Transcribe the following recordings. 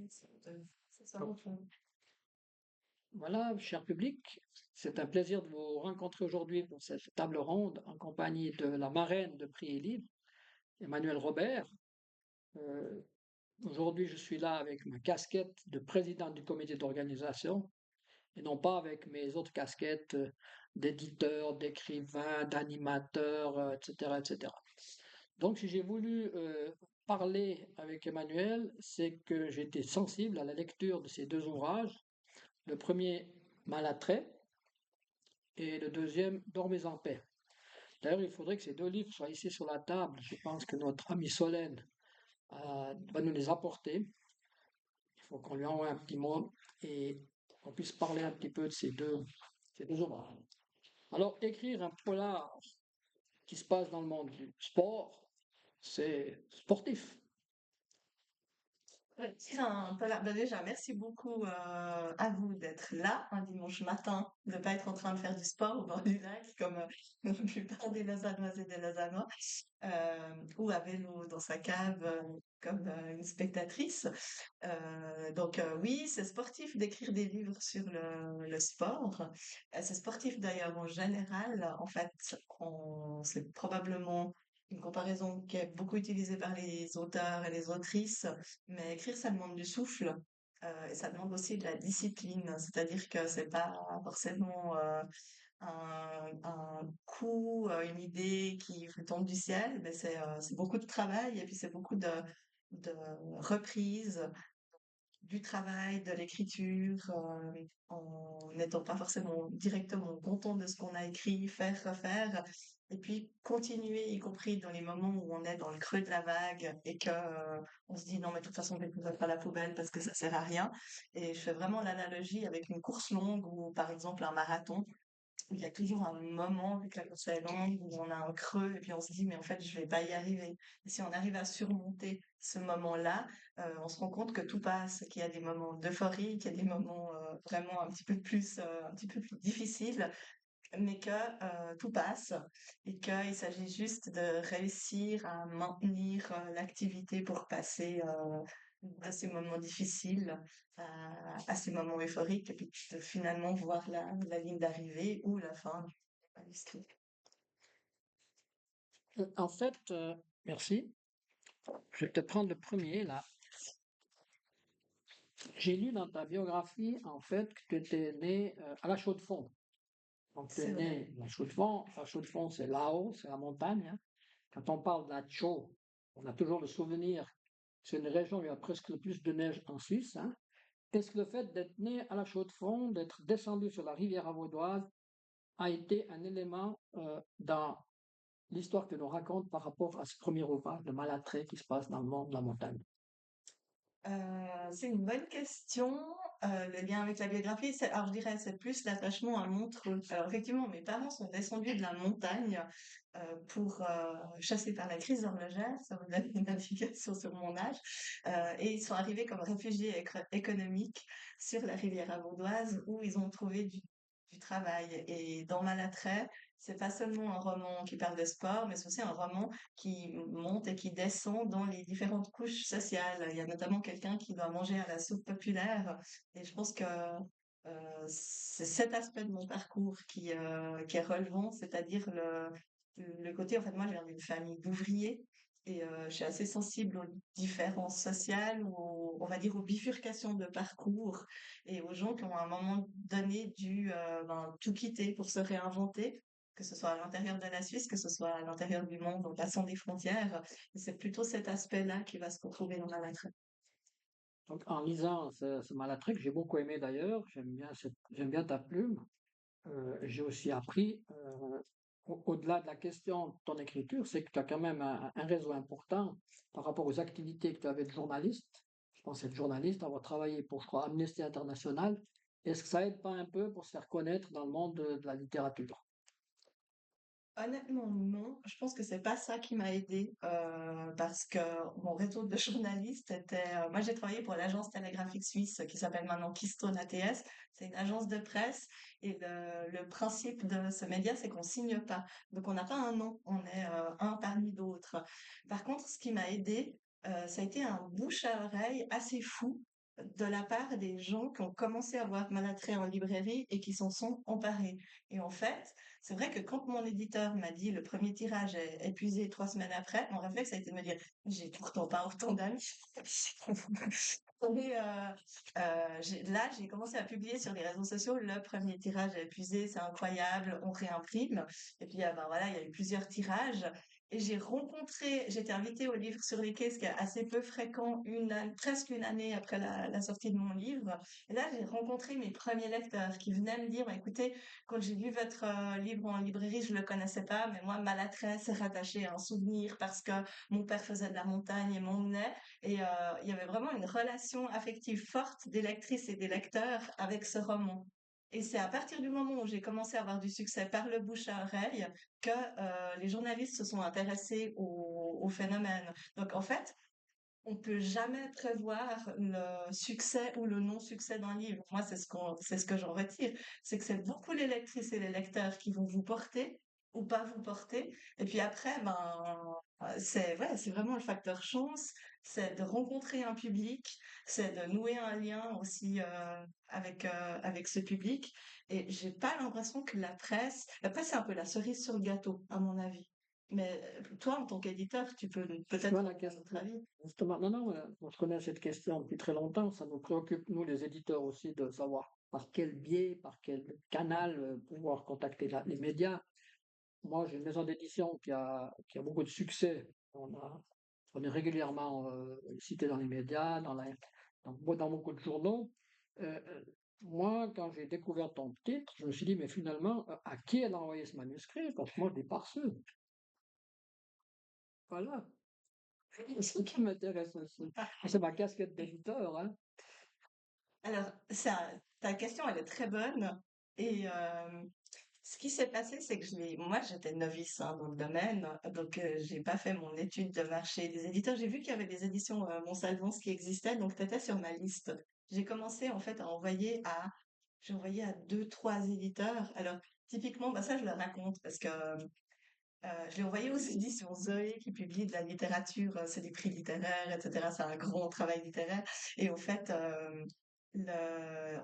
C'est ça, au fond. Voilà, cher public, c'est un plaisir de vous rencontrer aujourd'hui pour cette table ronde en compagnie de la marraine de Prix et Livre, Emmanuel Robert. Euh, Aujourd'hui, je suis là avec ma casquette de président du comité d'organisation et non pas avec mes autres casquettes d'éditeur, d'écrivain, d'animateur, etc., etc. Donc, si j'ai voulu parler avec Emmanuel, c'est que j'étais sensible à la lecture de ces deux ouvrages. Le premier, Malattrait, et le deuxième, Dormez en paix. D'ailleurs, il faudrait que ces deux livres soient ici sur la table. Je pense que notre ami Solène va nous les apporter. Il faut qu'on lui envoie un petit mot et qu'on puisse parler un petit peu de ces deux ouvrages. Alors, écrire un polar qui se passe dans le monde du sport, c'est sportif. Ouais, c'est un peu là. Bah, déjà, merci beaucoup à vous d'être là un dimanche matin, de ne pas être en train de faire du sport au bord du lac comme la plupart des Lausannoises et des Lausannois, ou à vélo dans sa cave comme une spectatrice. Oui, c'est sportif d'écrire des livres sur le sport. C'est sportif d'ailleurs en général. En fait, c'est probablement une comparaison qui est beaucoup utilisée par les auteurs et les autrices, mais écrire, ça demande du souffle. Et ça demande aussi de la discipline, c'est-à-dire que c'est pas forcément un coup, une idée qui vous tombe du ciel, mais c'est beaucoup de travail et puis c'est beaucoup de reprises, du travail, de l'écriture, en n'étant pas forcément directement content de ce qu'on a écrit, faire, refaire, et puis continuer, y compris dans les moments où on est dans le creux de la vague et que on se dit non mais de toute façon je vais tout mettre à la poubelle parce que ça sert à rien. Et je fais vraiment l'analogie avec une course longue ou par exemple un marathon. Il y a toujours un moment, vu que la course est longue, où on a un creux et puis on se dit, mais en fait, je vais pas y arriver. Et si on arrive à surmonter ce moment-là, on se rend compte que tout passe, qu'il y a des moments d'euphorie, qu'il y a des moments vraiment un petit peu plus difficiles, mais que tout passe et qu'il s'agit juste de réussir à maintenir l'activité pour passer à ces moments difficiles, à ces moments euphoriques, et puis de finalement voir la ligne d'arrivée ou la fin du manuscrit. En fait, merci. Je vais peut-être prendre le premier là. J'ai lu dans ta biographie en fait que tu étais né à la Chaux-de-Fonds. Donc tu es C'est vrai. né à la Chaux-de-Fonds. La Chaux-de-Fonds, c'est là-haut, c'est la montagne, hein. Quand on parle de la Chaux, on a toujours le souvenir que c'est une région où il y a presque le plus de neige en Suisse, hein. Est-ce que le fait d'être né à la Chaux-de-Fonds, d'être descendu sur la rivière Avaudoise, a été un élément dans l'histoire que nous raconte par rapport à ce premier ouvrage de Malattrait qui se passe dans le monde de la montagne? C'est une bonne question. Le lien avec la biographie, alors je dirais, c'est plus l'attachement à Montreux. Alors effectivement, mes parents sont descendus de la montagne pour chasser par la crise horlogère, ça vous donne une indication sur mon âge, et ils sont arrivés comme réfugiés économiques sur la rivière Avaudoise où ils ont trouvé du travail. Et dans Malattrait, c'est pas seulement un roman qui parle de sport, mais c'est aussi un roman qui monte et qui descend dans les différentes couches sociales. Il y a notamment quelqu'un qui doit manger à la soupe populaire, et je pense que c'est cet aspect de mon parcours qui est relevant, c'est-à-dire le côté, en fait, moi, je viens d'une famille d'ouvriers, et je suis assez sensible aux différences sociales, ou on va dire aux bifurcations de parcours, et aux gens qui ont à un moment donné dû tout quitter pour se réinventer, que ce soit à l'intérieur de la Suisse, que ce soit à l'intérieur du monde, en passant des frontières. Et c'est plutôt cet aspect-là qui va se retrouver dans la lettre. Donc, en lisant ce Malattrait, que j'ai beaucoup aimé d'ailleurs, j'aime bien ta plume. J'ai aussi appris, au-delà de la question de ton écriture, c'est que tu as quand même un réseau important par rapport aux activités que tu avais de journaliste. Je pense être journaliste, avoir travaillé pour, je crois, Amnesty International. Est-ce que ça aide pas un peu pour se faire connaître dans le monde de la littérature? Honnêtement, non. Je pense que c'est pas ça qui m'a aidée parce que mon réseau de journalistes était. Moi, j'ai travaillé pour l'agence télégraphique suisse qui s'appelle maintenant Keystone ATS. C'est une agence de presse et le principe de ce média, c'est qu'on signe pas. Donc, on n'a pas un nom, on est un parmi d'autres. Par contre, ce qui m'a aidée, ça a été un bouche à oreille assez fou de la part des gens qui ont commencé à voir Malattrait en librairie et qui s'en sont emparés. Et en fait, c'est vrai que quand mon éditeur m'a dit le premier tirage est épuisé 3 semaines après, mon réflexe a été de me dire, j'ai pourtant pas autant d'amis. Et là, j'ai commencé à publier sur les réseaux sociaux. Le premier tirage est épuisé, c'est incroyable, on réimprime. Et puis, ben voilà, il y a eu plusieurs tirages. Et j'étais invitée au livre sur les quais, ce qui est assez peu fréquent, presque une année après la sortie de mon livre. Et là, j'ai rencontré mes premiers lecteurs qui venaient me dire, bah, écoutez, quand j'ai lu votre livre en librairie, je le connaissais pas, mais moi, Malattrait s'est rattaché à un souvenir parce que mon père faisait de la montagne et m'emmenait. Et il y avait vraiment une relation affective forte des lectrices et des lecteurs avec ce roman. Et c'est à partir du moment où j'ai commencé à avoir du succès par le bouche à oreille que les journalistes se sont intéressés au phénomène. Donc en fait, on peut jamais prévoir le succès ou le non-succès d'un livre. Moi, c'est ce que j'en retire. C'est que c'est beaucoup les lectrices et les lecteurs qui vont vous porter ou pas vous porter. Et puis après, c'est vraiment le facteur chance. C'est de rencontrer un public, c'est de nouer un lien aussi avec ce public. Et j'ai pas l'impression que la presse, c'est un peu la cerise sur le gâteau, à mon avis. Mais toi, en tant qu'éditeur, tu peux peut-être Voilà, avoir un autre avis. justement, non, non, je connais cette question depuis très longtemps. Ça nous préoccupe, nous, les éditeurs aussi, de savoir par quel biais, par quel canal pouvoir contacter les médias. Moi, j'ai une maison d'édition qui a beaucoup de succès. On est régulièrement cité dans les médias, dans beaucoup de journaux. Euh, euh, Moi, quand j'ai découvert ton titre, je me suis dit, mais finalement, à qui elle a envoyé ce manuscrit? Parce que moi, je l'ai pas reçu. Voilà. C'est ce qui m'intéresse aussi. C'est ma casquette d'éditeur, hein. Alors, ta question, elle est très bonne. Et ce qui s'est passé, c'est que moi, j'étais novice hein, dans le domaine, donc j'ai pas fait mon étude de marché des éditeurs. J'ai vu qu'il y avait des éditions Monsalvance qui existaient, donc tu étais sur ma liste. J'ai commencé en fait j'ai envoyé à deux, trois éditeurs. Alors, typiquement, bah ça, je le raconte parce que je l'ai envoyé aux éditions Zoé qui publient de la littérature, c'est des prix littéraires, etc. C'est un grand travail littéraire. Et au fait,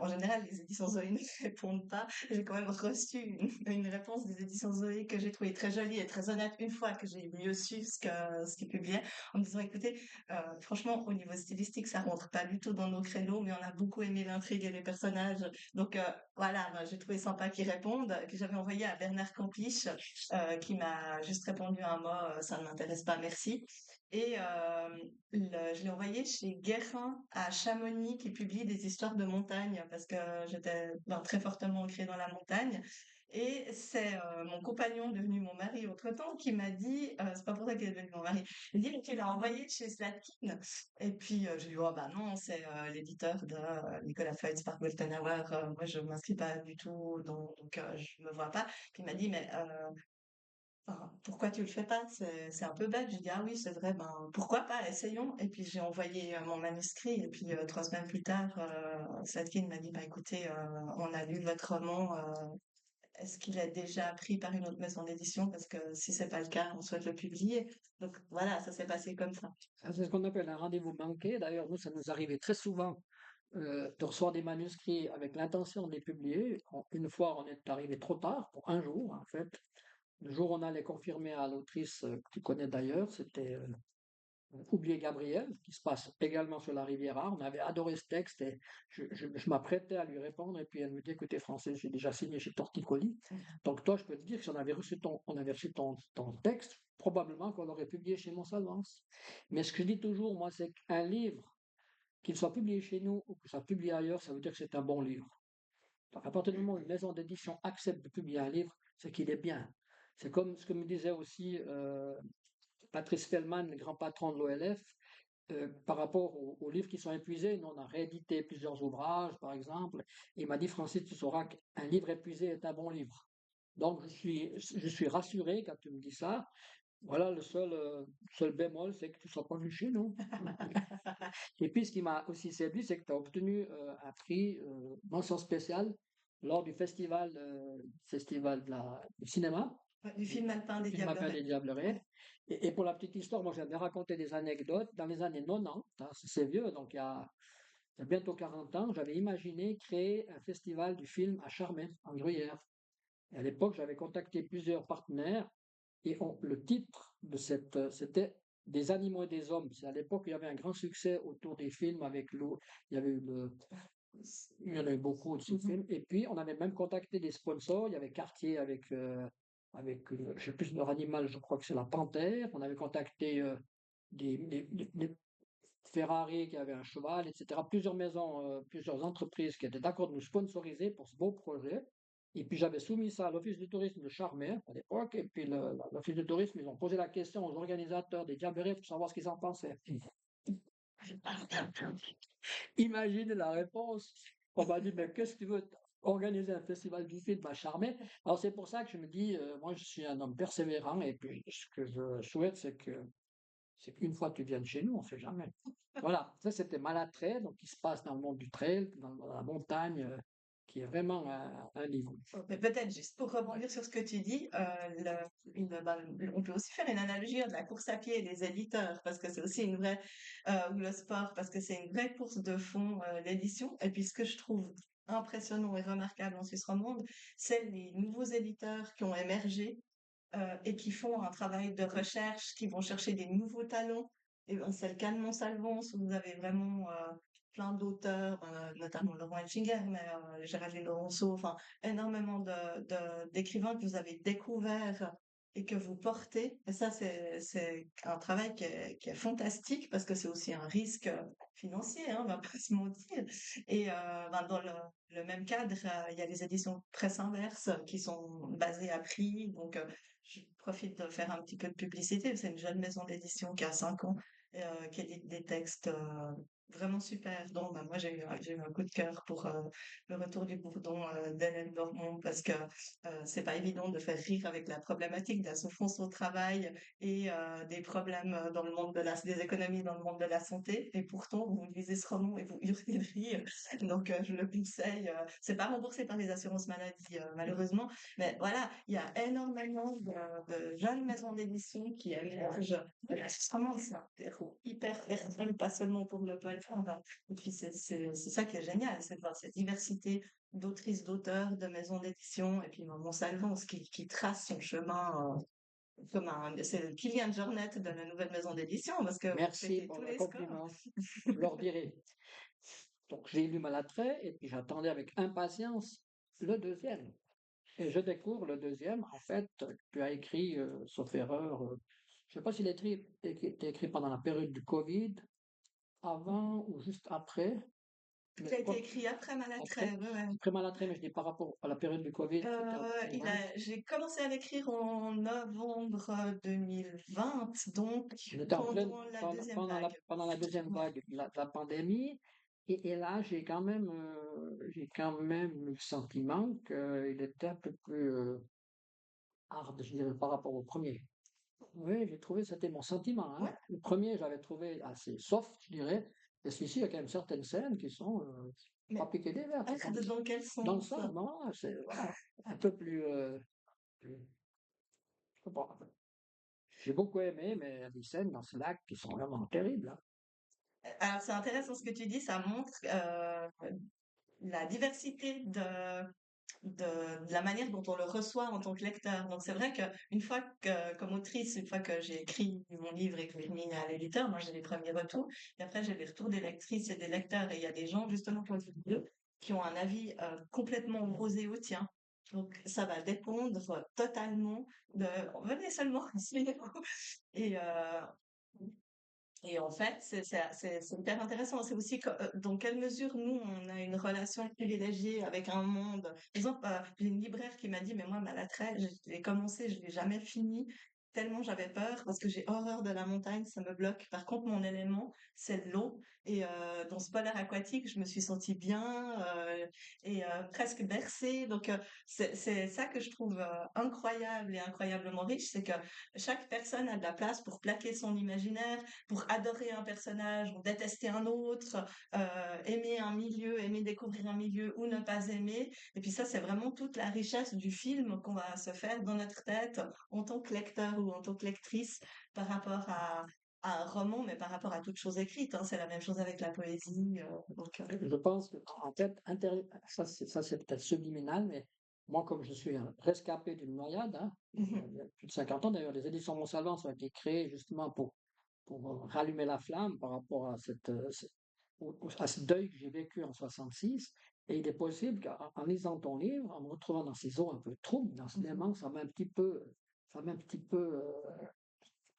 en général, les éditions Zoé ne répondent pas. J'ai quand même reçu une réponse des éditions Zoé que j'ai trouvée très jolie et très honnête une fois que j'ai mieux su ce qu'ils publiaient, en me disant, écoutez, franchement, au niveau stylistique, ça rentre pas du tout dans nos créneaux, mais on a beaucoup aimé l'intrigue et les personnages. Donc voilà, ben, j'ai trouvé sympa qu'ils répondent. Et puis j'avais envoyé à Bernard Campiche qui m'a juste répondu un mot, ça ne m'intéresse pas, merci. Et je l'ai envoyé chez Guérin à Chamonix qui publie des histoires de montagne parce que j'étais très fortement ancrée dans la montagne. Et c'est mon compagnon devenu mon mari autre-temps qui m'a dit, c'est pas pour ça qu'il est devenu mon mari, il dit mais tu l'as envoyé chez Slatkin. Et puis je lui dis oh bah non c'est l'éditeur de Nicolas Feutz par Golden Hour, moi je m'inscris pas du tout donc je me vois pas. Puis il m'a dit mais enfin, pourquoi tu le fais pas? C'est un peu bête. J'ai dit, ah oui, c'est vrai, ben, pourquoi pas, essayons. Et puis, j'ai envoyé mon manuscrit. Et puis, 3 semaines plus tard, Slatkin m'a dit, bah, écoutez, on a lu votre roman. Est-ce qu'il est déjà pris par une autre maison d'édition? Parce que si c'est pas le cas, on souhaite le publier. Donc, voilà, ça s'est passé comme ça. Ça, c'est ce qu'on appelle un rendez-vous manqué. D'ailleurs, nous, ça nous arrivait très souvent de recevoir des manuscrits avec l'intention de les publier. Une fois, on est arrivé trop tard, pour un jour, en fait. Le jour où on allait confirmer à l'autrice que tu connais d'ailleurs, c'était Oublier Gabriel, qui se passe également sur la Riviera. On avait adoré ce texte et je m'apprêtais à lui répondre. Et puis elle me dit, écoutez, Français, j'ai déjà signé chez Torticolis. Donc toi, je peux te dire que si on avait reçu ton texte, probablement qu'on l'aurait publié chez Monsalvance. Mais ce que je dis toujours, moi, c'est qu'un livre, qu'il soit publié chez nous ou qu'il soit publié ailleurs, ça veut dire que c'est un bon livre. Donc à partir du moment où une maison d'édition accepte de publier un livre, c'est qu'il est bien. C'est comme ce que me disait aussi Patrice Fellman, le grand patron de l'OLF, par rapport aux livres qui sont épuisés. Nous, on a réédité plusieurs ouvrages, par exemple. Et il m'a dit, Francis, tu sauras qu'un livre épuisé est un bon livre. Donc, je suis rassuré quand tu me dis ça. Voilà, le seul bémol, c'est que tu ne sois pas venu chez nous. Et puis, ce qui m'a aussi séduit, c'est que tu as obtenu un prix, mention spéciale, lors du festival du cinéma, Ouais, du film Alpin le des film Appel Diablerets. des Diablerets. Ouais. Et pour la petite histoire, moi j'avais raconté des anecdotes dans les années 90, hein, c'est vieux, donc il y a il y a bientôt 40 ans, j'avais imaginé créer un festival du film à Charmey, en Gruyère. Et à l'époque, j'avais contacté plusieurs partenaires et le titre de c'était Des animaux et des hommes. C'est à l'époque, il y avait un grand succès autour des films avec l'eau. Il y avait eu il y en a eu beaucoup de ces Mhm. films. Et puis, on avait même contacté des sponsors. Il y avait Cartier je sais plus leur animal, je crois que c'est la panthère. On avait contacté des Ferrari qui avait un cheval, etc. Plusieurs maisons, plusieurs entreprises qui étaient d'accord de nous sponsoriser pour ce beau projet. Et puis j'avais soumis ça à l'Office du tourisme de Charmey à l'époque. Et puis l'Office du tourisme, ils ont posé la question aux organisateurs des Diablés pour savoir ce qu'ils en pensaient. Imagine la réponse. On m'a dit, mais qu'est-ce que tu veux organiser un festival du film à Charmey? Alors c'est pour ça que je me dis, moi je suis un homme persévérant et puis ce que je souhaite, c'est qu'une fois tu viennes chez nous, on ne sait jamais. Voilà, ça c'était Malattrait, donc qui se passe dans le monde du trail, dans la montagne, qui est vraiment un niveau. Mais peut-être juste pour rebondir sur ce que tu dis, on peut aussi faire une analogie de la course à pied et des éditeurs, parce que c'est aussi une vraie, ou le sport, parce que c'est une vraie course de fond, l'édition. Et puis ce que je trouve impressionnant et remarquable en Suisse romande, c'est les nouveaux éditeurs qui ont émergé et qui font un travail de recherche, qui vont chercher des nouveaux talents. Et ben, c'est le cas de Monsalvance, où vous avez vraiment plein d'auteurs, notamment Laurent Etchinger, mais Géraldine Laurenceau, enfin énormément d'écrivains que vous avez découverts et que vous portez. Et ça, c'est un travail qui est fantastique parce que c'est aussi un risque financier, hein, on va pas se mentir. Et ben, dans le même cadre, il y a les éditions Presse Inverse qui sont basées à Prix, donc je profite de faire un petit peu de publicité. C'est une jeune maison d'édition qui a 5 ans, qui édite des textes vraiment super. Donc, bah, moi, j'ai eu un coup de cœur pour Le Retour du Bourdon d'Hélène Dormont parce que c'est pas évident de faire rire avec la problématique de la souffrance au travail et des problèmes dans le monde des économies dans le monde de la santé. Et pourtant, vous lisez ce roman et vous hurlez de rire. Donc, je le conseille. C'est pas remboursé par les assurances maladie, malheureusement, mais voilà, il y a énormément de jeunes maisons d'édition qui émergent. C'est vraiment c'est un terreau hyper fertile, pas seulement pour le poète. Et puis c'est ça qui est génial, c'est de voir cette diversité d'autrices, d'auteurs, de maisons d'édition, et puis Maman Salvance qui trace son chemin c'est le Kylian Jornet de la nouvelle maison d'édition, parce que vous Merci pétez pour tous le les scores. compliment. Je leur dirai. Donc j'ai lu Malattrait et puis j'attendais avec impatience le deuxième. Et je découvre le deuxième, en fait, tu as écrit, sauf erreur, je ne sais pas s'il était écrit pendant la période du Covid, avant ou juste après, mais Il a je été crois que écrit après après, Malatrève, ouais, ouais. après Malattrait, mais je dis par rapport à la période du Covid, c'était ouais. J'ai commencé à l'écrire en novembre 2020, donc On était en pleine, pendant la deuxième vague. pendant la deuxième Ouais. vague de la pandémie, et là, j'ai quand même eu le sentiment qu'il était un peu plus hard, je dirais, par rapport au premier. Oui, j'ai trouvé, c'était mon sentiment, hein. Ouais, Le premier, j'avais trouvé assez soft, je dirais. Et celui-ci, il y a quand même certaines scènes qui sont pas mais piquées des verres, qui sont dans quel dans le sens? sang, non? C'est voilà, un peu je sais pas. J'ai beaucoup aimé, mais il y a des scènes dans ce lac qui sont vraiment terribles, hein. Alors, c'est intéressant ce que tu dis, ça montre la diversité de la manière dont on le reçoit en tant que lecteur. Donc, c'est vrai qu'une fois que, comme autrice, une fois que j'ai écrit mon livre et que je l'ai mis à l'éditeur, moi, j'ai les premiers retours. Et après, j'ai les retours des lectrices et des lecteurs. Et il y a des gens, justement, qui ont un avis complètement opposé au tien. Donc, ça va dépendre totalement de... Venez seulement, suivez-vous. Et, et en fait, c'est hyper intéressant. C'est aussi dans quelle mesure nous, on a une relation privilégiée avec un monde. Par exemple, j'ai une libraire qui m'a dit, mais moi, Malattrait, j'ai commencé, je l'ai jamais fini, tellement j'avais peur, parce que j'ai horreur de la montagne, ça me bloque. Par contre, mon élément, c'est l'eau. Et dans ce polaire aquatique, je me suis sentie bien et presque bercée. Donc, c'est ça que je trouve incroyable et incroyablement riche, c'est que chaque personne a de la place pour plaquer son imaginaire, pour adorer un personnage ou détester un autre, aimer un milieu, aimer découvrir un milieu ou ne pas aimer. Et puis ça, c'est vraiment toute la richesse du film qu'on va se faire dans notre tête en tant que lecteur ou en tant que lectrice par rapport à un roman, mais par rapport à toute chose écrite, hein. C'est la même chose avec la poésie. Je pense que, en fait, ça c'est peut-être subliminal, mais moi, comme je suis un rescapé d'une noyade, hein, il y a plus de 50 ans, d'ailleurs, les éditions Montsalvan ont été créées justement pour rallumer la flamme par rapport à à ce deuil que j'ai vécu en 66. Et il est possible qu'en lisant ton livre, en me retrouvant dans ces eaux un peu troubles, dans ce Mhm. dément, ça m'a un petit peu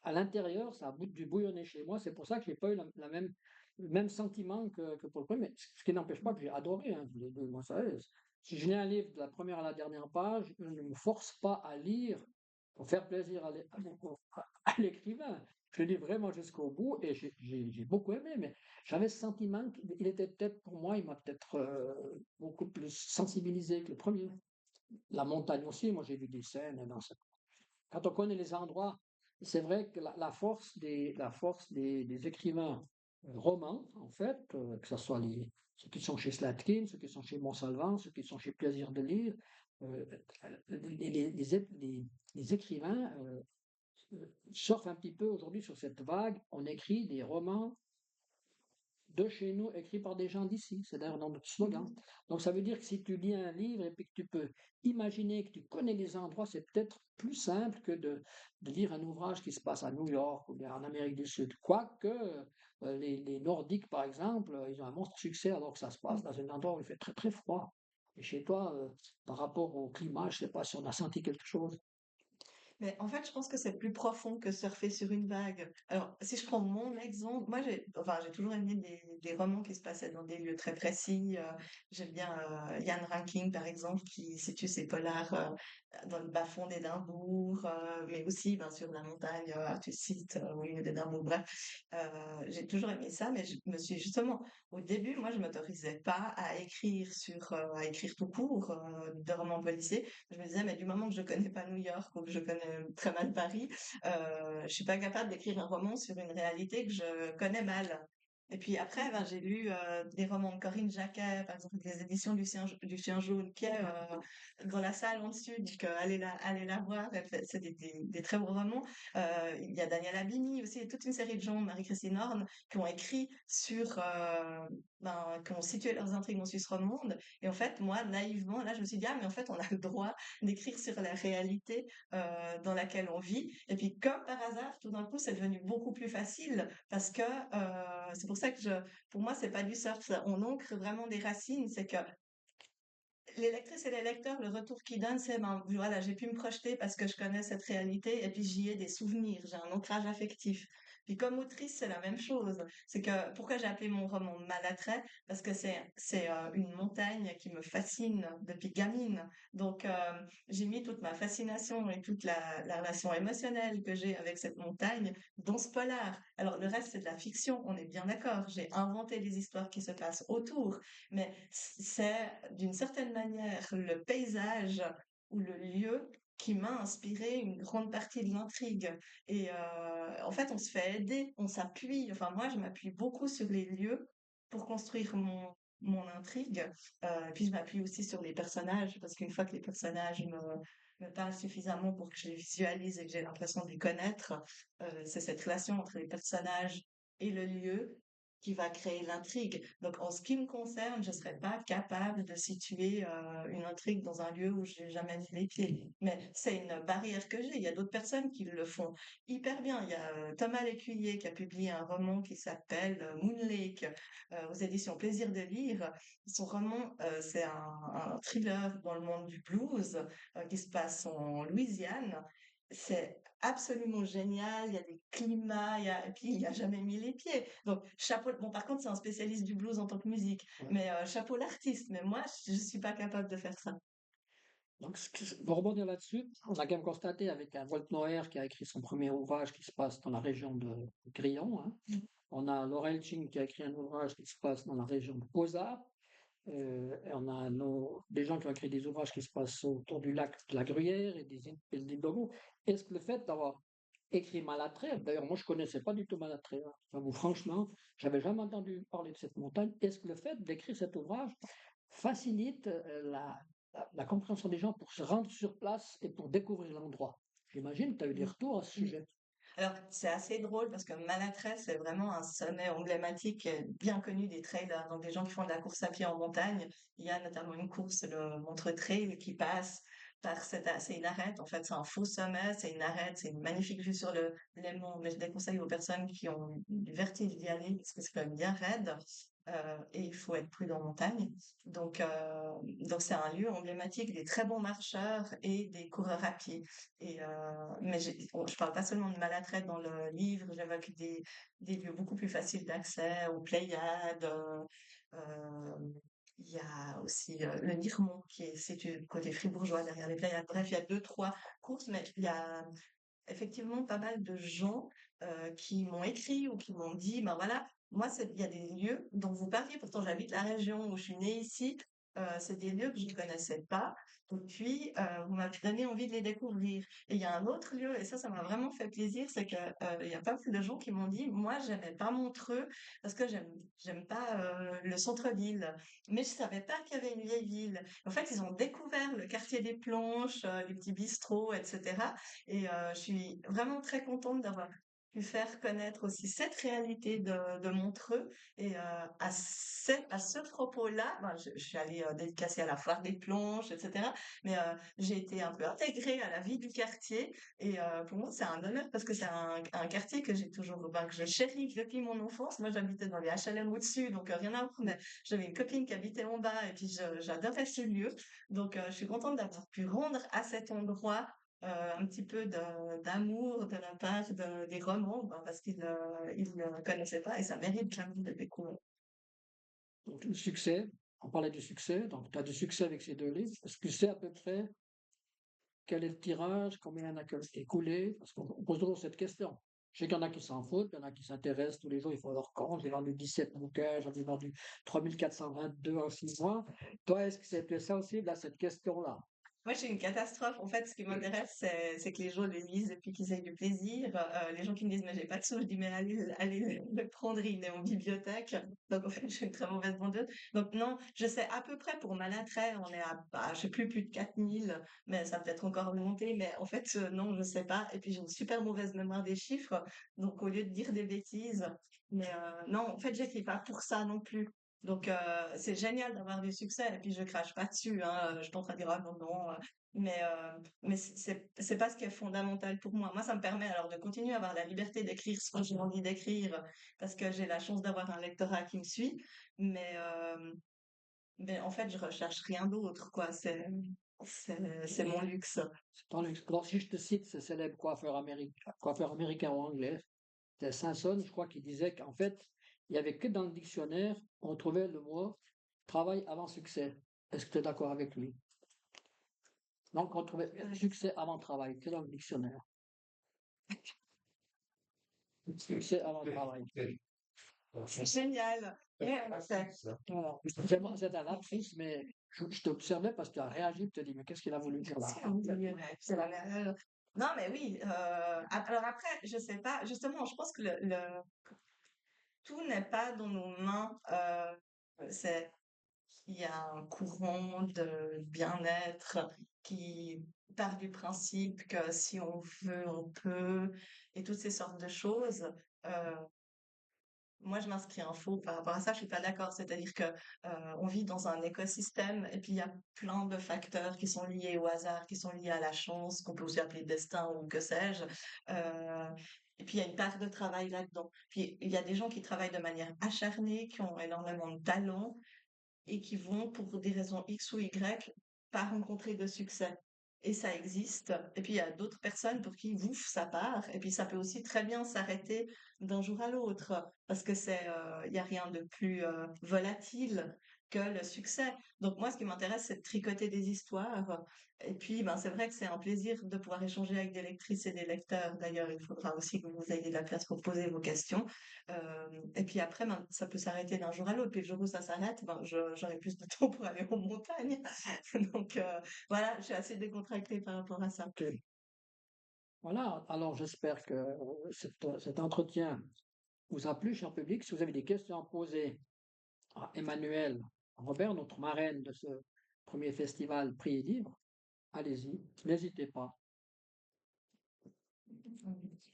à l'intérieur, ça a du bouillonné chez moi. C'est pour ça que j'ai pas eu le même sentiment que pour le premier. Ce qui n'empêche pas que j'ai adoré, hein, les deux. Moi, si je lis un livre de la première à la dernière page, je ne me force pas à lire pour faire plaisir à l'écrivain. Je lis vraiment jusqu'au bout et j'ai beaucoup aimé, mais j'avais ce sentiment qu'il était peut-être pour moi, il m'a peut-être beaucoup plus sensibilisé que le premier. La montagne aussi, moi j'ai vu des scènes quand on connaît les endroits, c'est vrai que la force des écrivains romans, en fait, que ce soit ceux qui sont chez Slatkin, ceux qui sont chez Montsalvan, ceux qui sont chez Plaisir de lire, euh, les écrivains surfent un petit peu aujourd'hui sur cette vague. On écrit des romans de chez nous, écrit par des gens d'ici. C'est d'ailleurs dans notre slogan. Mhm. Donc ça veut dire que si tu lis un livre et puis que tu peux imaginer que tu connais les endroits, c'est peut-être plus simple que de lire un ouvrage qui se passe à New York ou bien en Amérique du Sud. Quoique les Nordiques, par exemple, ils ont un monstre succès alors que ça se passe dans un endroit où il fait très très froid. Et chez toi, par rapport au climat, je ne sais pas si on a senti quelque chose. Mais en fait, je pense que c'est plus profond que surfer sur une vague. Alors, si je prends mon exemple, moi, j'ai toujours aimé des romans qui se passaient dans des lieux très précis. J'aime bien Ian Rankin, par exemple, qui situe ses polars dans le bas-fond d'Édimbourg, mais aussi, bien sûr, la montagne, tu cites, au milieu d'Édimbourg. Bref, j'ai toujours aimé ça, mais je me suis justement, au début, moi, je m'autorisais pas à écrire tout court, de romans policiers. Je me disais, mais du moment que je connais pas New York ou que je connais très mal Paris, je suis pas capable d'écrire un roman sur une réalité que je connais mal. Et puis après, ben, j'ai lu des romans de Corinne Jacquet, par exemple, les éditions du Chien Jaune, qui est dans la salle en dessus, donc allez la voir, c'est des très beaux romans. Il y a Daniel Abini aussi, et toute une série de gens, Marie-Christine Horn, qui ont écrit qui ont situé leurs intrigues en Suisse romande. Et en fait, moi, naïvement, là, je me suis dit, ah, mais en fait, on a le droit d'écrire sur la réalité dans laquelle on vit. Et puis, comme par hasard, tout d'un coup, c'est devenu beaucoup plus facile parce que c'est pour ça que pour moi, c'est pas du surf. On ancre vraiment des racines. C'est que les lectrices et les lecteurs, le retour qu'ils donnent, c'est, ben, voilà, j'ai pu me projeter parce que je connais cette réalité et puis j'y ai des souvenirs, j'ai un ancrage affectif. Puis comme autrice, c'est la même chose. C'est que, pourquoi j'ai appelé mon roman Malattrait? Parce que c'est une montagne qui me fascine depuis gamine. Donc, j'ai mis toute ma fascination et toute la relation émotionnelle que j'ai avec cette montagne dans ce polar. Alors, le reste, c'est de la fiction, on est bien d'accord. J'ai inventé des histoires qui se passent autour, mais c'est d'une certaine manière le paysage ou le lieu qui m'a inspiré une grande partie de l'intrigue. Et en fait, on se fait aider, on s'appuie. Enfin, moi, je m'appuie beaucoup sur les lieux pour construire mon intrigue. Et puis, je m'appuie aussi sur les personnages, parce qu'une fois que les personnages me parlent suffisamment pour que je les visualise et que j'ai l'impression de les connaître, c'est cette relation entre les personnages et le lieu qui va créer l'intrigue. Donc, en ce qui me concerne, je ne serais pas capable de situer une intrigue dans un lieu où je n'ai jamais mis les pieds. Mais c'est une barrière que j'ai. Il y a d'autres personnes qui le font hyper bien. Il y a Thomas Lécuyer qui a publié un roman qui s'appelle Moon Lake aux éditions Plaisir de lire. Son roman, c'est un thriller dans le monde du blues qui se passe en Louisiane. C'est absolument génial, il y a des climats, et puis il n'y a jamais mis les pieds. Donc, chapeau, bon, par contre, c'est un spécialiste du blues en tant que musique, Ouais. mais chapeau l'artiste, mais moi, je ne suis pas capable de faire ça. Donc, pour rebondir là-dessus, on a quand même constaté avec un Wolf qui a écrit son premier ouvrage qui se passe dans la région de Grillon, hein. On a Laurel Ching qui a écrit un ouvrage qui se passe dans la région de Posa. Et on a des gens qui ont écrit des ouvrages qui se passent autour du lac de la Gruyère et des Dogos. Est-ce que le fait d'avoir écrit Malattrait, d'ailleurs moi je connaissais pas du tout Malattrait, hein, j'avoue franchement, j'avais jamais entendu parler de cette montagne, est-ce que le fait d'écrire cet ouvrage facilite la compréhension des gens pour se rendre sur place et pour découvrir l'endroit? J'imagine que tu as eu des Oui. retours à ce Oui. sujet. Alors, c'est assez drôle parce que Malatray, c'est vraiment un sommet emblématique bien connu des trailers. Donc, des gens qui font de la course à pied en montagne. Il y a notamment une course, le Montreux Trail, qui passe par c'est une arête. En fait, c'est un faux sommet, c'est une arête, c'est une magnifique vue sur les monts. Mais je déconseille aux personnes qui ont du vertige d'y aller parce que c'est quand même bien raide. Et il faut être prudent en montagne. Donc c'est un lieu emblématique des très bons marcheurs et des coureurs à pied. Mais je parle pas seulement de Malatred dans le livre, j'évoque des lieux beaucoup plus faciles d'accès, aux Pléiades. Euh, il y a aussi le Niremont qui est situé côté fribourgeois derrière les Pléiades. Bref, il y a deux, trois courses, mais il y a effectivement pas mal de gens qui m'ont écrit ou qui m'ont dit, ben voilà, moi, il y a des lieux dont vous parliez, pourtant j'habite la région où je suis née ici, c'est des lieux que je ne connaissais pas, et puis vous m'avez donné envie de les découvrir. Et il y a un autre lieu, et ça m'a vraiment fait plaisir, c'est que il y a pas mal de gens qui m'ont dit, moi, j'aimais pas Montreux parce que j'aime pas le centre-ville, mais je savais pas qu'il y avait une vieille ville. En fait, ils ont découvert le quartier des Planches, les petits bistrots, etc. Je suis vraiment très contente d'avoir pu faire connaître aussi cette réalité de Montreux. À ce propos-là, ben, je suis allée dédicacer à la foire des Planches, etc. Mais j'ai été un peu intégrée à la vie du quartier. Pour moi, c'est un honneur parce que c'est un quartier que j'ai toujours, ben, que je chéris depuis mon enfance. Moi, j'habitais dans les HLM au-dessus, donc rien à voir. Mais j'avais une copine qui habitait en bas et puis j'adorais ce lieu. Je suis contente d'avoir pu rendre à cet endroit un petit peu d'amour de la part des romans, ben, parce qu'ils ne connaissaient pas et ça mérite quand même de découvrir. Donc, le succès, on parlait du succès, donc tu as du succès avec ces deux livres. Est-ce que tu sais à peu près quel est le tirage, combien il y en a écoulé? Parce qu'on pose toujours cette question. Je sais qu'il y en a qui s'en foutent, il y en a qui s'intéressent tous les jours, ils font leur compte. J'ai vendu 17 bouquins, j'en ai vendu 3422 en 6 mois. Toi, est-ce que c'était ça aussi, là, cette question-là? Moi, j'ai une catastrophe. En fait, ce qui m'intéresse, c'est que les gens le lisent et puis qu'ils aient du plaisir. Les gens qui me disent, mais j'ai pas de sous, je dis, mais allez le prendre, il est en bibliothèque. Donc, en fait, je suis une très mauvaise vendeuse. Donc, non, je sais à peu près pour Malatray, on est à, bah, je sais plus de 4000, mais ça peut être encore monté. Mais en fait, non, je sais pas. Et puis, j'ai une super mauvaise mémoire des chiffres. Donc, au lieu de dire des bêtises, mais non, en fait, j'écris pas pour ça non plus. C'est génial d'avoir du succès et puis je crache pas dessus, hein, je suis pas en train de dire: «Ah non, non», mais c'est pas ce qui est fondamental pour moi. Moi, ça me permet alors de continuer à avoir la liberté d'écrire ce que j'ai envie d'écrire parce que j'ai la chance d'avoir un lectorat qui me suit, mais mais en fait, je recherche rien d'autre, quoi. C'est mon luxe. Alors, si je te cite ce célèbre coiffeur américain ou anglais, c'était Simpson, je crois, qui disait qu'en fait, il n'y avait que dans le dictionnaire, on trouvait le mot travail avant succès. Est-ce que tu es d'accord avec lui? Donc, on trouvait succès avant travail, que dans le dictionnaire. Succès avant travail. C'est génial. Ouais, Voilà. Vraiment, c'est un lapsus, mais je t'observais parce que tu as réagi, tu te dis, mais qu'est-ce qu'il a voulu dire là? c'est la merveille. Non, mais oui, alors après, je sais pas, justement, je pense que tout n'est pas dans nos mains. C'est, il y a un courant de bien-être qui part du principe que si on veut, on peut, et toutes ces sortes de choses. Euh, Moi, je m'inscris un faux par rapport à ça. Je suis pas d'accord. C'est-à-dire que on vit dans un écosystème et puis il y a plein de facteurs qui sont liés au hasard, qui sont liés à la chance, qu'on peut aussi appeler destin ou que sais-je. Euh, et puis il y a une part de travail là-dedans. Puis il y a des gens qui travaillent de manière acharnée, qui ont énormément de talent et qui vont, pour des raisons X ou Y, pas rencontrer de succès. Et ça existe. Et puis il y a d'autres personnes pour qui, ouf, ça part. Et puis ça peut aussi très bien s'arrêter d'un jour à l'autre, parce que il y a rien de plus volatile que le succès. Donc moi, ce qui m'intéresse, c'est de tricoter des histoires. Et puis, ben, c'est vrai que c'est un plaisir de pouvoir échanger avec des lectrices et des lecteurs. D'ailleurs, il faudra aussi que vous ayez de la place pour poser vos questions. Et puis après, ben, ça peut s'arrêter d'un jour à l'autre. Puis le jour où ça s'arrête, ben, j'aurai plus de temps pour aller en montagne. Donc voilà, je suis assez décontractée par rapport à ça. Ok. Voilà, alors j'espère que cet entretien vous a plu, cher public. Si vous avez des questions à poser à Emmanuel Robert, notre marraine de ce premier festival Prix et Livre, allez-y, n'hésitez pas.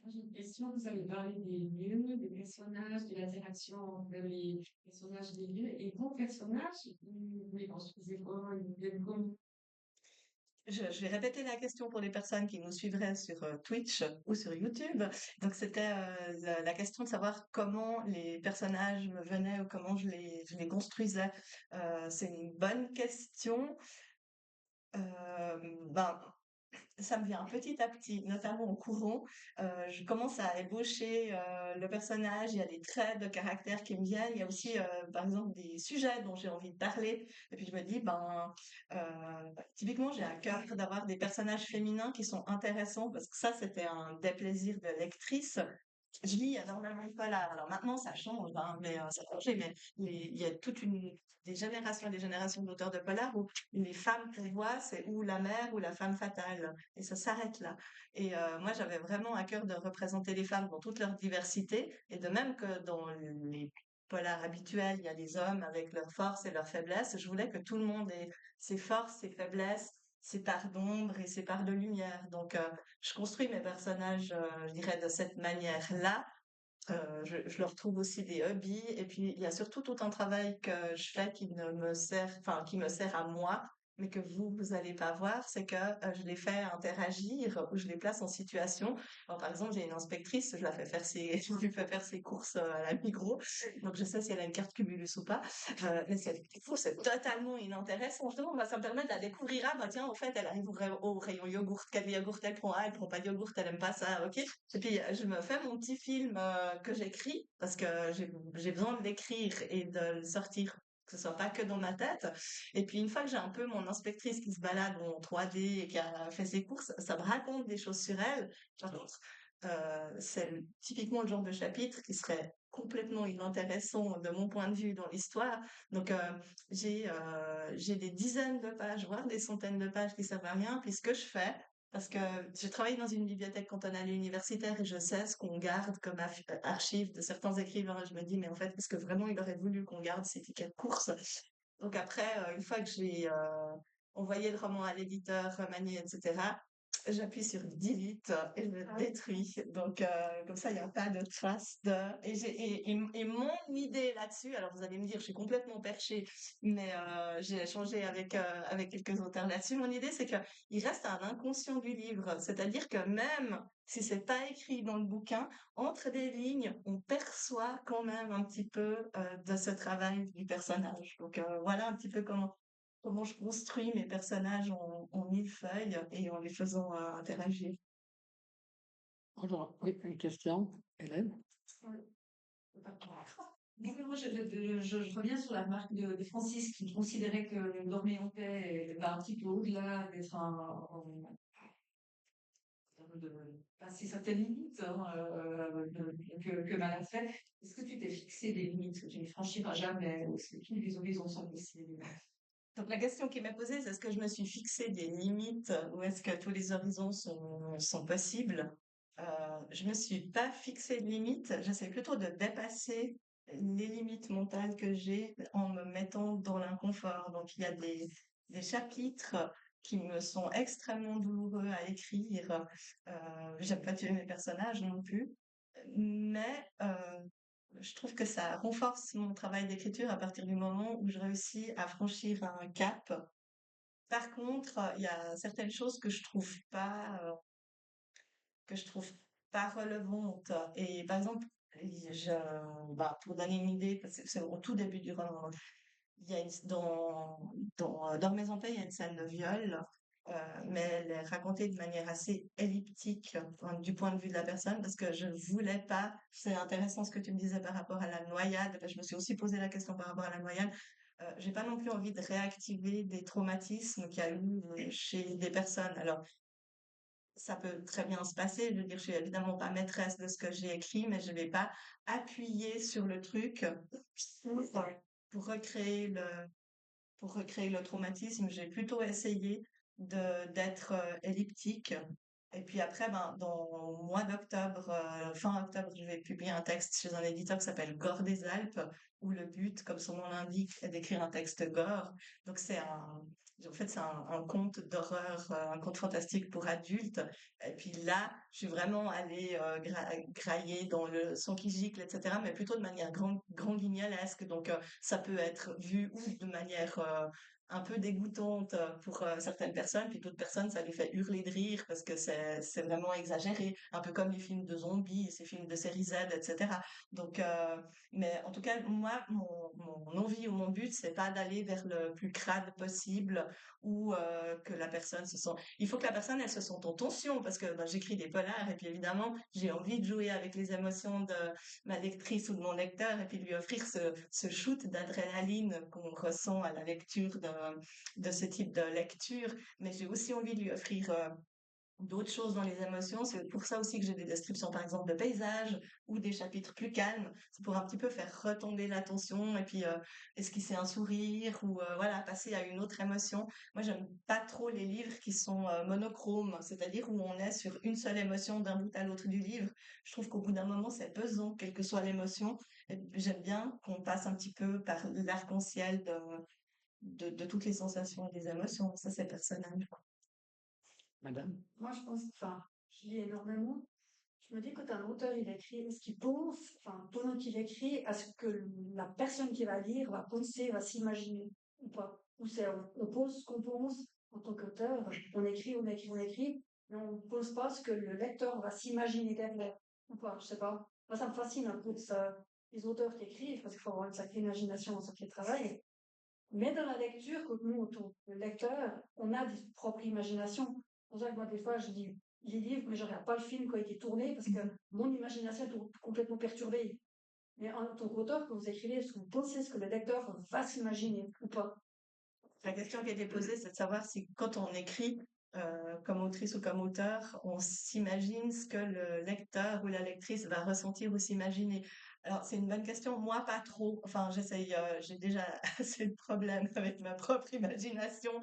J'ai une question. Vous avez parlé des lieux, des personnages, de l'interaction entre les personnages des lieux. Et vos personnages, vous les construisez comment? Ils viennent comment? Je vais répéter la question pour les personnes qui nous suivraient sur Twitch ou sur YouTube. Donc, c'était la question de savoir comment les personnages me venaient ou comment je les construisais. C'est une bonne question. Ben, ça me vient petit à petit, notamment en courant. Je commence à ébaucher le personnage, il y a des traits de caractère qui me viennent, il y a aussi, par exemple, des sujets dont j'ai envie de parler. Et puis je me dis, typiquement, j'ai à cœur d'avoir des personnages féminins qui sont intéressants, parce que ça, c'était un des plaisirs de lectrice. Je lis énormément de polar. Alors maintenant, ça change, hein, mais ça a changé. Mais il y a des générations et des générations d'auteurs de polar où les femmes qu'on voit, c'est ou la mère ou la femme fatale. Et ça s'arrête là. Et moi, j'avais vraiment à cœur de représenter les femmes dans toute leur diversité. Et de même que dans les polars habituels, il y a des hommes avec leurs forces et leurs faiblesses. Je voulais que tout le monde ait ses forces, ses faiblesses, ses parts d'ombre et ses parts de lumière. Donc, je construis mes personnages, je dirais, de cette manière-là. Je leur trouve aussi des hobbies. Et puis, il y a surtout tout un travail que je fais qui ne me sert, enfin, qui me sert à moi, mais que vous allez pas voir, c'est que je les fais interagir ou je les place en situation. Alors, par exemple, j'ai une inspectrice, je la fais faire je lui fais faire ses courses à la Migros, donc je sais si elle a une carte Cumulus ou pas. Mais c'est totalement inintéressant. Justement, bah, ça me permet de la découvrir. Ah, bah tiens, en fait, elle arrive au rayon yogourt. Quel yogourt elle prend? Ah, elle prend pas de yogourt, elle aime pas ça. Ok. Et puis, je me fais mon petit film que j'écris parce que j'ai besoin de l'écrire et de le sortir, que ce soit pas que dans ma tête. Et puis, une fois que j'ai un peu mon inspectrice qui se balade en 3D et qui a fait ses courses, ça me raconte des choses sur elle. Par contre, c'est typiquement le genre de chapitre qui serait complètement inintéressant de mon point de vue dans l'histoire. Donc, j'ai des dizaines de pages, voire des centaines de pages qui servent à rien. Puis, ce que je fais, parce que j'ai travaillé dans une bibliothèque cantonale et universitaire et je sais ce qu'on garde comme archives de certains écrivains. Je me dis, mais en fait, est-ce que vraiment il aurait voulu qu'on garde ces tickets de course? Donc après, une fois que j'ai envoyé le roman à l'éditeur, remanié, etc., j'appuie sur delete et je le détruis. Donc comme ça, il n'y a pas de trace de. Et mon idée là-dessus, alors vous allez me dire, je suis complètement perchée, mais j'ai échangé avec quelques auteurs là-dessus. Mon idée, c'est que il reste un inconscient du livre, c'est-à-dire que même si c'est pas écrit dans le bouquin, entre des lignes, on perçoit quand même un petit peu de ce travail du personnage. Donc voilà un petit peu comment je construis mes personnages en millefeuille et en les faisant interagir. Alors, oui, une question, Hélène. Donc, moi, je reviens sur la remarque de Francis qui considérait que Dormez en paix va un petit peu au-delà d'être de passer certaines limites que mal a fait. Est-ce que tu t'es fixé des limites que tu ne franchiras jamais ou est-ce que tous les horizons sont possibles? Donc la question qui m'est posée, c'est est-ce que je me suis fixé des limites ou est-ce que tous les horizons sont possibles? Je me suis pas fixé de limites, j'essaie plutôt de dépasser les limites mentales que j'ai en me mettant dans l'inconfort. Donc il y a des chapitres qui me sont extrêmement douloureux à écrire. J'aime pas tuer mes personnages non plus, mais je trouve que ça renforce mon travail d'écriture à partir du moment où je réussis à franchir un cap. Par contre, il y a certaines choses que je trouve pas relevantes. Et par exemple, pour donner une idée, parce que c'est au tout début du roman, il y a dans Maison Paix, il y a une scène de viol, mais elle est racontée de manière assez elliptique du point de vue de la personne, parce que je voulais pas, c'est intéressant ce que tu me disais par rapport à la noyade, je me suis aussi posé la question par rapport à la noyade. J'ai pas non plus envie de réactiver des traumatismes qu'il y a eu chez des personnes. Alors, ça peut très bien se passer. Je veux dire, je suis évidemment pas maîtresse de ce que j'ai écrit, mais je vais pas appuyer sur le truc pour, pour recréer le, pour recréer le traumatisme. J'ai plutôt essayé d'être elliptique. Et puis après, ben, dans le mois d'octobre, fin octobre, je vais publier un texte chez un éditeur qui s'appelle Gore des Alpes, où le but, comme son nom l'indique, est d'écrire un texte gore. Donc En fait, c'est un conte d'horreur, un conte fantastique pour adultes. Et puis là, je suis vraiment allée grailler dans le son qui gicle, etc., mais plutôt de manière grand guignolesque. Donc, ça peut être vu ou de manière un peu dégoûtante pour certaines personnes, puis d'autres personnes, ça les fait hurler de rire parce que c'est vraiment exagéré, un peu comme les films de zombies, ces films de série Z, etc. Donc, mais en tout cas, moi, mon envie ou mon but, c'est pas d'aller vers le plus crade possible ou que la personne se sent. Il faut que la personne, elle se sente en tension parce que ben, j'écris des polars et puis évidemment, j'ai envie de jouer avec les émotions de ma lectrice ou de mon lecteur et puis lui offrir ce shoot d'adrénaline qu'on ressent à la lecture de ce type de lecture. Mais j'ai aussi envie de lui offrir d'autres choses dans les émotions. C'est pour ça aussi que j'ai des descriptions, par exemple, de paysages ou des chapitres plus calmes. C'est pour un petit peu faire retomber l'attention et puis esquisser un sourire ou voilà, passer à une autre émotion. Moi, j'aime pas trop les livres qui sont monochromes, c'est-à-dire où on est sur une seule émotion d'un bout à l'autre du livre. Je trouve qu'au bout d'un moment, c'est pesant, quelle que soit l'émotion. Et j'aime bien qu'on passe un petit peu par l'arc-en-ciel de toutes les sensations et des émotions. Ça, c'est personnel. Madame? Moi, je pense, enfin, je lis énormément. Je me dis que un auteur, il écrit, est-ce qu'il pense, enfin, pendant qu'il écrit, est ce que la personne qui va lire va penser, va s'imaginer ou pas? Ou c'est, on pose ce qu'on pense en tant qu'auteur, on écrit, on écrit, on écrit, mais on ne pose pas ce que le lecteur va s'imaginer derrière ou pas, je sais pas. Moi, ça me fascine un peu ça, les auteurs qui écrivent, parce qu'il faut avoir une sacrée imagination, un sacré travail. Mais dans la lecture, comme nous, en tant que lecteur, on a des propres imaginations. C'est pour ça que moi, des fois, je lis les livres, mais je regarde pas le film qui a été tourné parce que mon imagination est complètement perturbée. Mais en tant qu'auteur, quand vous écrivez, est-ce que vous pensez ce que le lecteur va s'imaginer ou pas? La question qui a été posée, c'est de savoir si quand on écrit comme autrice ou comme auteur, on s'imagine ce que le lecteur ou la lectrice va ressentir ou s'imaginer. Alors, c'est une bonne question. Moi, pas trop. Enfin, j'essaye, j'ai déjà assez de problèmes avec ma propre imagination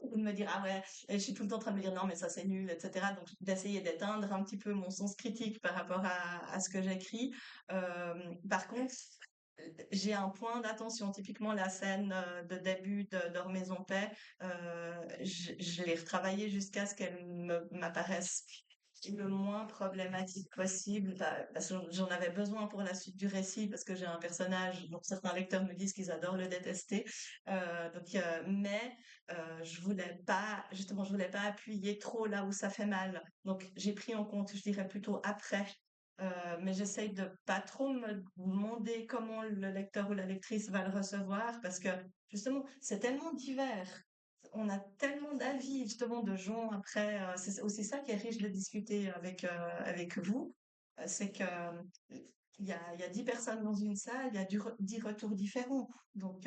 de me dire, ah ouais, et je suis tout le temps en train de me dire, non, mais ça, c'est nul, etc. Donc, d'essayer d'éteindre un petit peu mon sens critique par rapport à ce que j'écris. Par contre, j'ai un point d'attention. Typiquement, la scène de début de Dors Maison Paix, je l'ai retravaillée jusqu'à ce qu'elle m'apparaisse le moins problématique possible, parce que j'en avais besoin pour la suite du récit, parce que j'ai un personnage dont certains lecteurs me disent qu'ils adorent le détester. Mais je voulais pas, justement, je voulais pas appuyer trop là où ça fait mal. Donc, j'ai pris en compte, je dirais plutôt après, mais j'essaye de pas trop me demander comment le lecteur ou la lectrice va le recevoir parce que justement, c'est tellement divers. On a tellement d'avis justement de gens après. C'est aussi ça qui est riche de discuter avec vous. C'est que il y a 10 personnes dans une salle, il y a 10 retours différents. Donc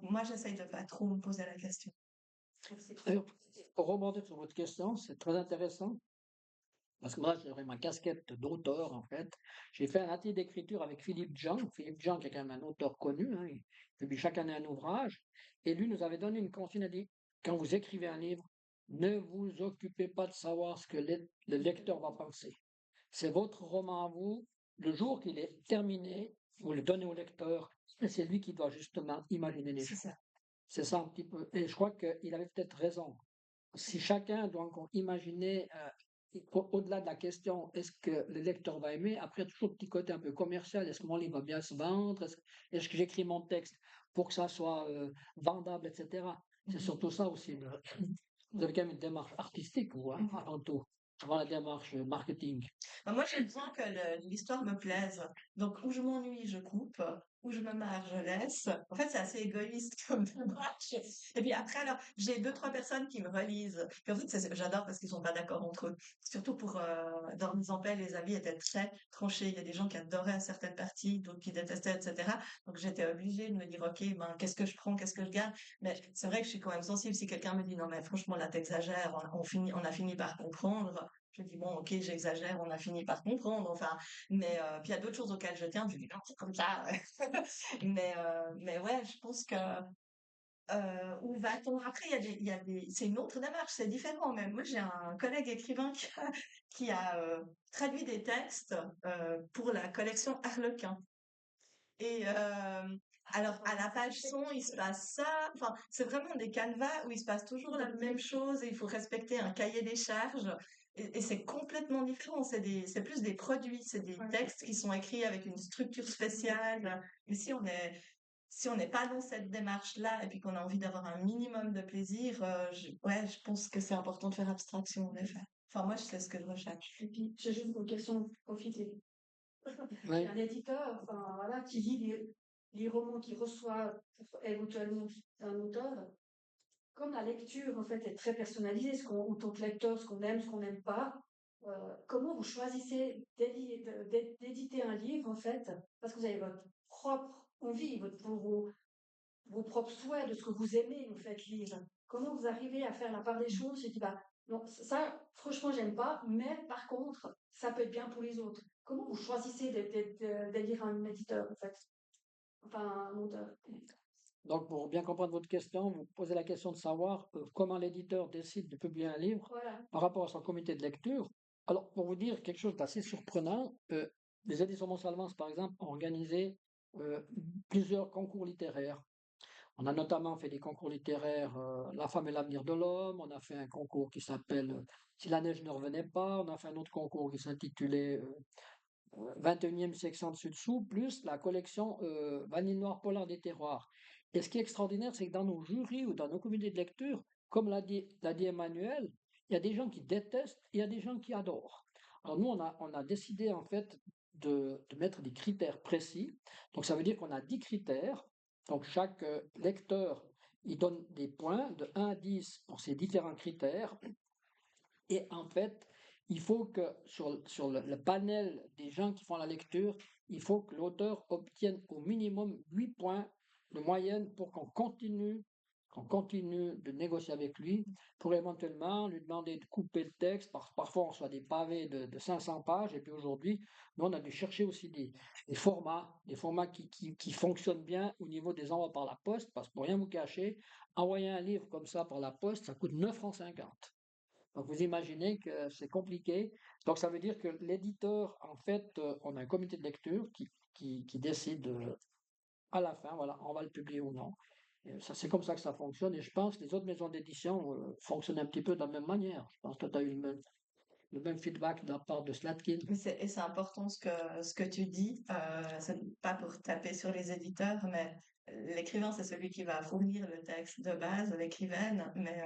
moi, j'essaye de pas trop me poser la question. Alors, pour rebondir sur votre question, c'est très intéressant. Parce que moi, j'aurais ma casquette d'auteur, en fait. J'ai fait un atelier d'écriture avec Philippe Jean. Philippe Jean, qui est quand même un auteur connu, hein, il publie chaque année un ouvrage. Et lui nous avait donné une consigne, il a dit, quand vous écrivez un livre, ne vous occupez pas de savoir ce que le lecteur va penser. C'est votre roman à vous. Le jour qu'il est terminé, vous le donnez au lecteur, et c'est lui qui doit justement imaginer les C'est choses. ça. C'est ça un petit peu. Et je crois qu'il avait peut-être raison. Si chacun doit encore imaginer, au-delà de la question, est-ce que le lecteur va aimer, après, toujours le petit côté un peu commercial, est-ce que mon livre va bien se vendre, est-ce que j'écris mon texte pour que ça soit vendable, etc. C'est surtout ça aussi. Vous avez quand même une démarche artistique, vous, hein, avant tout, avant la démarche marketing. Moi, j'ai besoin que l'histoire me plaise. Donc, où je m'ennuie, je coupe. Où je me marre, je laisse. En fait, c'est assez égoïste comme démarche. Et puis après, alors, j'ai deux, trois personnes qui me relisent. Puis en fait, j'adore parce qu'ils sont pas d'accord entre eux. Surtout pour dans Mise en Paix, les avis étaient très tranchés. Il y a des gens qui adoraient certaines parties, d'autres qui détestaient, etc. Donc, j'étais obligée de me dire, OK, ben, qu'est-ce que je prends, qu'est-ce que je garde? Mais c'est vrai que je suis quand même sensible. Si quelqu'un me dit, non, mais franchement, là, t'exagères, on a fini par comprendre. Je dis, bon, ok, j'exagère, on a fini par comprendre, enfin, mais puis il y a d'autres choses auxquelles je tiens, je dis, non, c'est comme ça. Mais ouais, je pense que où va-t-on? Après, c'est une autre démarche, c'est différent même. Moi, j'ai un collègue écrivain qui a traduit des textes pour la collection Harlequin. Et Alors, à la page son, il se passe ça. Enfin, c'est vraiment des canevas où il se passe toujours la même chose et il faut respecter un cahier des charges. Et c'est complètement différent. C'est plus des produits, c'est des Ouais. textes qui sont écrits avec une structure spéciale. Mais si on n'est pas dans cette démarche-là et puis qu'on a envie d'avoir un minimum de plaisir, ouais, je pense que c'est important de faire abstraction, en effet. Enfin, moi, c'est ce que je recherche. Et puis, j'ai juste une question pour profiter. Il y Oui, a un éditeur, enfin, voilà, qui lit les romans qu'il reçoit éventuellement d'un auteur. Comme la lecture, en fait, est très personnalisée, en tant que lecteur, ce qu'on n'aime pas, comment vous choisissez d'éditer un livre, en fait, parce que vous avez votre propre envie, vos propres souhaits de ce que vous aimez, en fait, lire. Comment vous arrivez à faire la part des choses et dire, bah, non, ça, franchement, j'aime pas, mais par contre, ça peut être bien pour les autres. Comment vous choisissez de lire un éditeur, en fait? Enfin, un auteur. donc pour bien comprendre votre question, vous posez la question de savoir comment l'éditeur décide de publier un livre Voilà. par rapport à son comité de lecture. Alors, pour vous dire quelque chose d'assez surprenant, les éditions Mont-Salvance, par exemple, ont organisé euh, plusieurs concours littéraires. On a notamment fait des concours littéraires La femme et l'avenir de l'homme, on a fait un concours qui s'appelle Si la neige ne revenait pas, on a fait un autre concours qui s'intitulait 21e section dessus-dessous, plus la collection Vanille Noire Polar des Terroirs. Et ce qui est extraordinaire, c'est que dans nos jurys ou dans nos comités de lecture, comme l'a dit Emmanuel, il y a des gens qui détestent et il y a des gens qui adorent. Alors nous, on a décidé en fait de mettre des critères précis. Donc ça veut dire qu'on a 10 critères. Donc chaque lecteur, il donne des points de 1 à 10 pour ces différents critères. Et en fait, il faut que sur le panel des gens qui font la lecture, il faut que l'auteur obtienne au minimum 8 points de moyenne pour qu'on continue de négocier avec lui, pour éventuellement lui demander de couper le texte. Parfois, on reçoit des pavés de 500 pages, et puis aujourd'hui, nous, on a dû chercher aussi des formats qui fonctionnent bien au niveau des envois par la poste, parce que pour rien vous cacher, envoyer un livre comme ça par la poste, ça coûte 9,50 €. Donc vous imaginez que c'est compliqué. Donc ça veut dire que l'éditeur, en fait, on a un comité de lecture qui décide à la fin, voilà, on va le publier ou non. Et ça, c'est comme ça que ça fonctionne. Et je pense que les autres maisons d'édition fonctionnent un petit peu de la même manière. Je pense que tu as eu le même feedback de la part de Slatkin. Et c'est important ce que tu dis. C'est pas pour taper sur les éditeurs, mais l'écrivain, c'est celui qui va fournir le texte de base, l'écrivaine, mais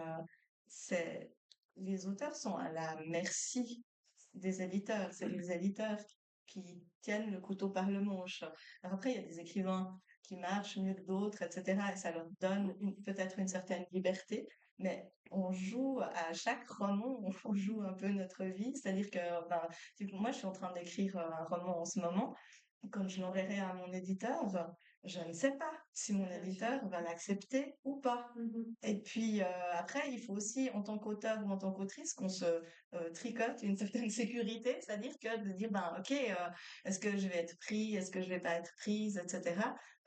les auteurs sont à la merci des éditeurs. C'est les éditeurs qui tiennent le couteau par le manche. Alors après, il y a des écrivains qui marchent mieux que d'autres, etc. Et ça leur donne peut-être une certaine liberté. Mais on joue à chaque roman, on joue un peu notre vie. C'est-à-dire que ben, moi, je suis en train d'écrire un roman en ce moment. Quand je l'enverrai à mon éditeur, je ne sais pas si mon éditeur va l'accepter ou pas. Mhm. Et puis après, il faut aussi, en tant qu'auteur ou en tant qu'autrice, qu'on se tricote une certaine sécurité, c'est-à-dire que de dire, ben, ok, est-ce que je vais être pris, est-ce que je vais pas être prise, etc.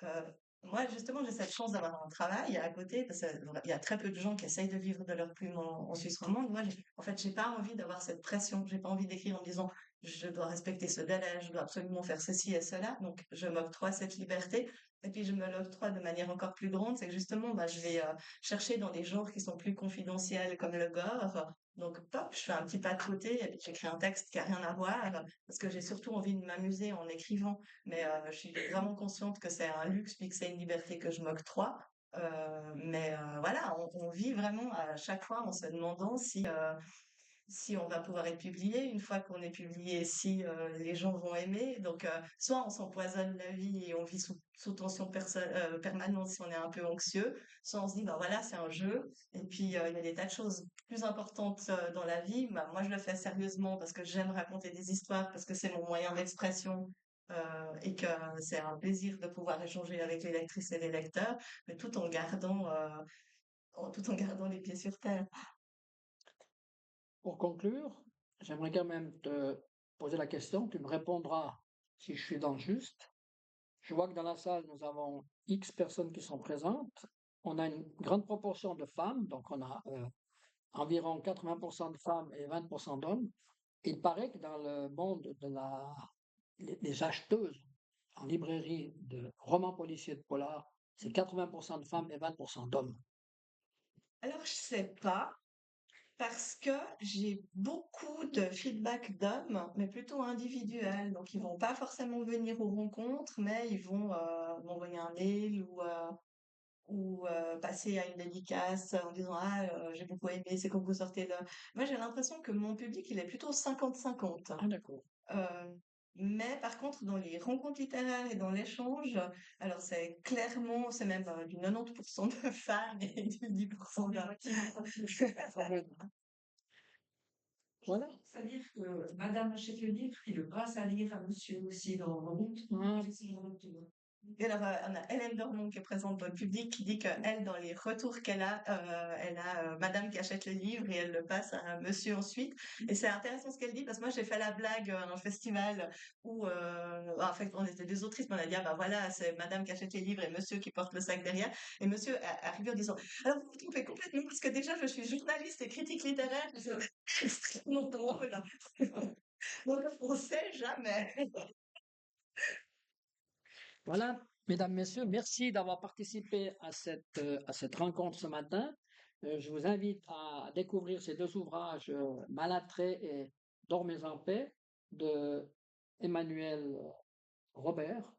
Euh, Moi, justement, j'ai cette chance d'avoir un travail à côté, parce qu'il y a très peu de gens qui essayent de vivre de leur plume en Suisse romande. Moi, en fait, j'ai pas envie d'avoir cette pression. J'ai pas envie d'écrire en me disant, je dois respecter ce délai, je dois absolument faire ceci et cela. Donc, je m'octroie cette liberté. Et puis, je me l'octroie de manière encore plus grande, c'est que justement, bah, je vais chercher dans des genres qui sont plus confidentiels, comme le gore. Donc, pop, je fais un petit pas de côté et puis j'écris un texte qui a rien à voir, parce que j'ai surtout envie de m'amuser en écrivant. Mais je suis vraiment consciente que c'est un luxe puis que c'est une liberté que je m'octroie. Mais voilà, on vit vraiment à chaque fois en se demandant si on va pouvoir être publié, une fois qu'on est publié, si les gens vont aimer. Donc, soit on s'empoisonne la vie et on vit sous tension permanente si on est un peu anxieux, soit on se dit, bah voilà, c'est un jeu. Et puis, il y a des tas de choses plus importantes dans la vie. Bah, moi, je le fais sérieusement parce que j'aime raconter des histoires, parce que c'est mon moyen d'expression. Et que c'est un plaisir de pouvoir échanger avec les lectrices et les lecteurs, mais tout en gardant les pieds sur terre. Pour conclure, j'aimerais quand même te poser la question, tu me répondras si je suis dans le juste. Je vois que dans la salle, nous avons X personnes qui sont présentes. On a une grande proportion de femmes, donc on a environ 80% de femmes et 20% d'hommes. Il paraît que dans le monde de les acheteuses, en librairie de romans policiers de polar, c'est 80% de femmes et 20% d'hommes. Alors, je sais pas, parce que j'ai beaucoup de feedback d'hommes, mais plutôt individuels. Donc, ils vont pas forcément venir aux rencontres, mais ils vont m'envoyer un mail ou passer à une dédicace en disant ah j'ai beaucoup aimé, c'est quand vous sortez là. Moi, j'ai l'impression que mon public il est plutôt 50-50. Ah, d'accord. Euh, mais par contre, dans les rencontres littéraires et dans l'échange, alors c'est clairement, c'est même du 90% de femmes et du 10% d'hommes. Voilà. C'est-à-dire que madame achète le livre et le passe à lire à monsieur aussi dans le monde. Ah, Et alors, on a Hélène Dormont qui est présente dans le public qui dit qu'elle, dans les retours qu'elle a, elle a madame qui achète le livre et elle le passe à monsieur ensuite. Et c'est intéressant ce qu'elle dit parce que moi, j'ai fait la blague à un festival où, en fait, on était des autrices, mais on a dit, ah bah voilà, c'est madame qui achète les livres et monsieur qui porte le sac derrière. Et monsieur est arrivé en disant, alors vous vous trompez complètement parce que déjà, je suis journaliste et critique littéraire. C'est extrêmement drôle. Donc, on sait jamais. voilà, mesdames, messieurs, merci d'avoir participé à cette rencontre ce matin. Je vous invite à découvrir ces deux ouvrages, Malattré et Dormez en paix, de Emmanuel Robert.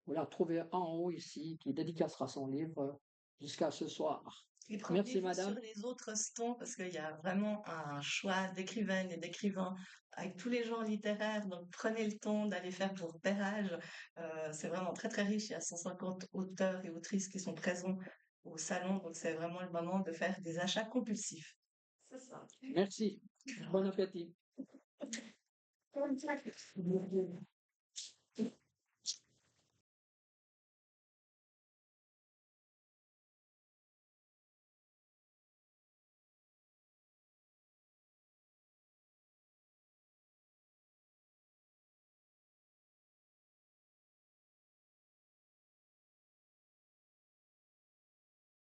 Vous la trouvez en haut ici, qui dédicacera son livre jusqu'à ce soir. Et Merci, prenez-vous sur madame. les autres stands parce qu'il y a vraiment un choix d'écrivaines et d'écrivains avec tous les genres littéraires. Donc prenez le temps d'aller faire vos repérages. C'est vraiment très très riche. Il y a 150 auteurs et autrices qui sont présents au salon. Donc c'est vraiment le moment de faire des achats compulsifs. C'est ça. Merci. Bon appétit.